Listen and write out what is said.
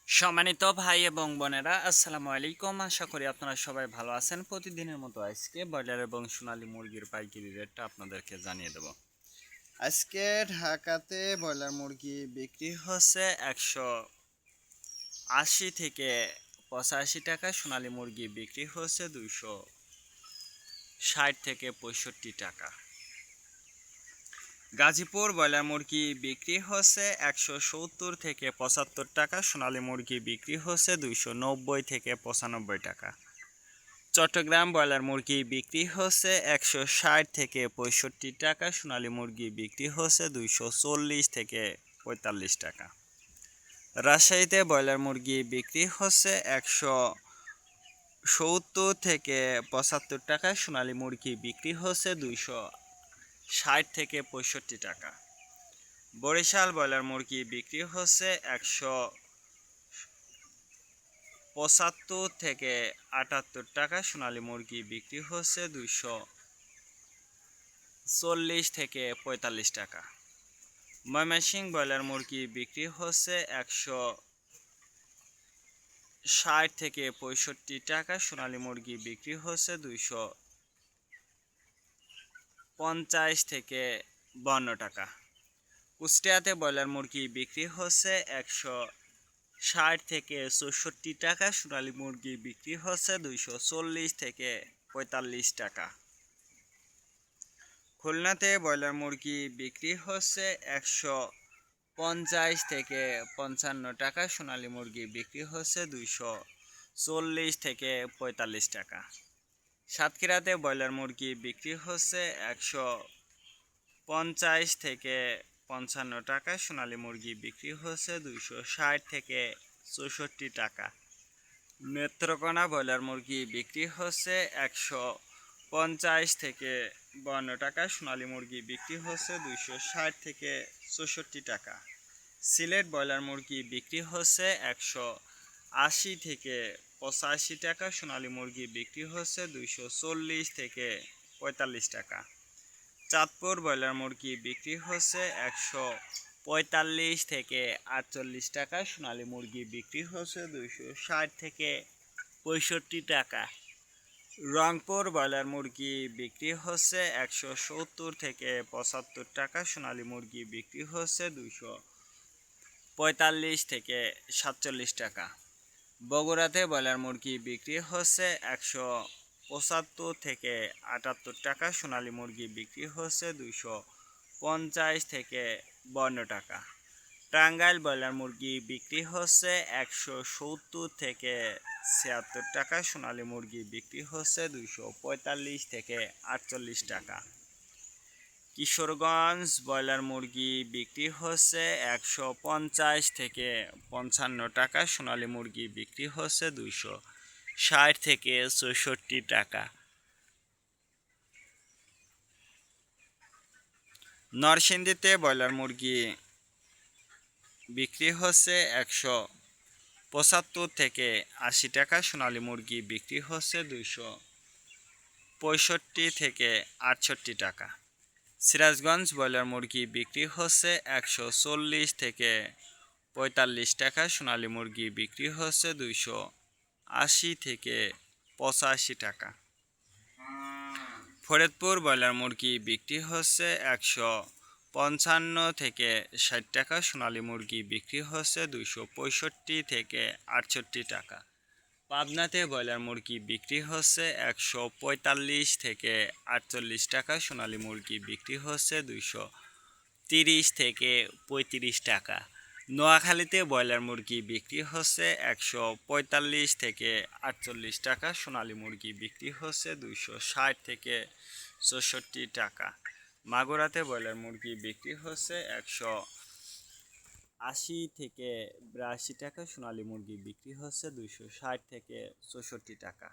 সম্মানিত ভাই এবং বোনেরা, আসসালামু আলাইকুম। আশা করি আপনারা সবাই ভালো আছেন। প্রতিদিনের মতো আজকে ব্রয়লার এবং সোনালী মুরগির পাইকারি রেটটা আপনাদেরকে জানিয়ে দেব। আজকে ঢাকাতে ব্রয়লার মুরগি বিক্রি হচ্ছে 180 থেকে 85 টাকা, সোনালী মুরগি বিক্রি হচ্ছে 260 থেকে 65 টাকা। গাজীপুর ব্রয়লার মুরগি বিক্রি হচ্ছে 170 থেকে 75 টাকা, সোনালী মুরগি বিক্রি হচ্ছে 290 থেকে 95 টাকা। চট্টগ্রাম ব্রয়লার মুরগি বিক্রি হচ্ছে 160 থেকে 65 টাকা, সোনালী মুরগি বিক্রি হচ্ছে 240 থেকে 45 টাকা। রাজশাহীতে ব্রয়লার মুরগি বিক্রি হচ্ছে 170 থেকে 75 টাকা, সোনালী মুরগি বিক্রি হচ্ছে 260 থেকে 65 টাকা। বরিশাল ব্রয়লার মুরগি বিক্রি হচ্ছে 175 থেকে 78 টাকা, সোনালী মুরগি বিক্রি হচ্ছে 240 থেকে 45 টাকা। ময়মনসিংহ ব্রয়লার মুরগি বিক্রি হচ্ছে 160 থেকে 65 টাকা, সোনালী মুরগি বিক্রি হচ্ছে 250 থেকে 52 টাকা। কুষ্টিয়াতে ব্রয়লার মুরগি বিক্রি হচ্ছে 160 থেকে 64 টাকা, সোনালী মুরগি বিক্রি হচ্ছে 240 থেকে 45 টাকা। খুলনাতে ব্রয়লার মুরগি বিক্রি হচ্ছে 150 থেকে 55 টাকা, সোনালী মুরগি বিক্রি হচ্ছে 240 থেকে 45 টাকা। সাতক্ষীরাতে ব্রয়লার মুরগি বিক্রি হচ্ছে 150 থেকে 55 টাকা, সোনালী মুরগি বিক্রি হচ্ছে 260 থেকে 64 টাকা। নেত্রকোনা ব্রয়লার মুরগি বিক্রি হচ্ছে 150 থেকে 52 টাকা, সোনালী মুরগি বিক্রি হচ্ছে 260 থেকে 64 টাকা। সিলেট ব্রয়লার মুরগি বিক্রি হচ্ছে 180 থেকে 85 টাকা, সোনালী মুরগি বিক্রি হচ্ছে 240 থেকে 45 টাকা। চাঁদপুর ব্রয়লার মুরগি বিক্রি হচ্ছে 145 থেকে 48 টাকা, সোনালী মুরগি বিক্রি হচ্ছে 260 থেকে 65 টাকা। রংপুর ব্রয়লার মুরগি বিক্রি হচ্ছে 170 থেকে 75 টাকা, সোনালী মুরগি বিক্রি হচ্ছে 245 থেকে 47 টাকা। বগুড়াতে ব্রয়লার মুরগি বিক্রি হচ্ছে 175 থেকে 78 টাকা, সোনালী মুরগি বিক্রি হচ্ছে 250 থেকে 52 টাকা। টাঙ্গাইল ব্রয়লার মুরগি বিক্রি হচ্ছে 170 থেকে 76 টাকা, সোনালী মুরগি বিক্রি হচ্ছে 245 থেকে 48 টাকা। কিশোরগঞ্জ ব্রয়লার মুরগি বিক্রি হচ্ছে 150 থেকে 55 টাকা, সোনালী মুরগি বিক্রি হচ্ছে 260 থেকে 64 টাকা। নরসিংদীতে ব্রয়লার মুরগি বিক্রি হচ্ছে 175 থেকে 80 টাকা, সোনালী মুরগি বিক্রি হচ্ছে 265 থেকে 68 টাকা। সিরাজগঞ্জ ব্রয়লার মুরগি বিক্রি হচ্ছে 140 থেকে 45 টাকা, সোনালী মুরগি বিক্রি হচ্ছে 280 থেকে 85 টাকা। ফরিদপুর ব্রয়লার মুরগি বিক্রি হচ্ছে 155 থেকে 60 টাকা, সোনালী মুরগি বিক্রি হচ্ছে 265 থেকে 68 টাকা। পাবনাতে ব্রয়লার মুরগি বিক্রি হচ্ছে 145 থেকে 48 টাকা, সোনালী মুরগি বিক্রি হচ্ছে 230 থেকে 35 টাকা। নোয়াখালীতে ব্রয়লার মুরগি বিক্রি হচ্ছে 145 থেকে 48 টাকা, সোনালী মুরগি বিক্রি হচ্ছে 260 থেকে 64 টাকা। মাগুরাতে ব্রয়লার মুরগি বিক্রি হচ্ছে 180 থেকে 82 টাকা, সোনালী মুরগি বিক্রি হচ্ছে 260 থেকে 64 টাকা।